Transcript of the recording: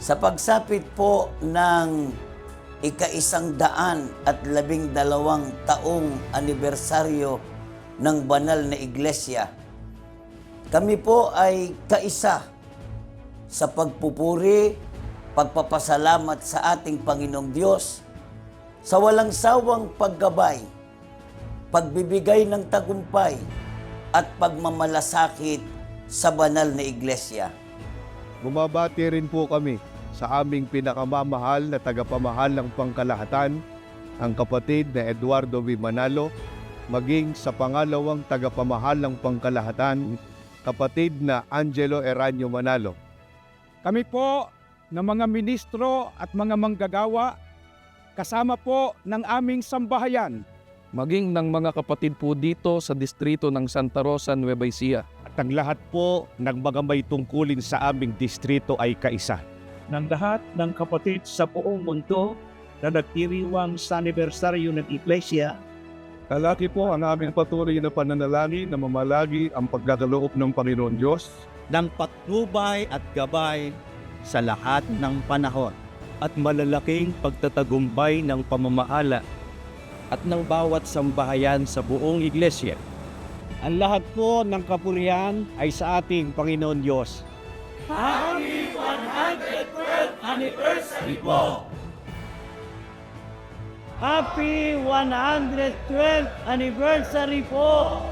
Sa pagsapit po ng ika-112 taong anibersaryo ng banal na iglesia, kami po ay kaisa sa pagpupuri, pagpapasalamat sa ating Panginoong Diyos sa walang sawang paggabay, pagbibigay ng tagumpay at pagmamalasakit sa banal na iglesia. Bumabati rin po kami sa aming pinakamamahal na tagapamahalang pangkalahatan, ang kapatid na Eduardo V. Manalo, maging sa pangalawang tagapamahalang pangkalahatan, kapatid na Angelo Eranio Manalo. Kami po ng mga ministro at mga manggagawa, kasama po ng aming sambahayan, maging ng mga kapatid po dito sa distrito ng Santa Rosa, Nueva Ecija. At ang lahat po ng mga may tungkulin sa aming distrito ay kaisa. Ng lahat ng kapatid sa buong mundo na nagdiriwang sa anibersaryo ng Iglesia, Kalaki po ang aming patuloy na pananalangin na mamalagi ang pagkakaloob ng Panginoon Diyos Ng patnubay at gabay sa lahat ng panahon at malalaking pagtatagumpay ng pamamahala At ng bawat sambahayan sa buong iglesia. ang lahat po ng kapurihan ay sa ating Panginoon Diyos. Happy 112th anniversary po! Happy 112th anniversary po!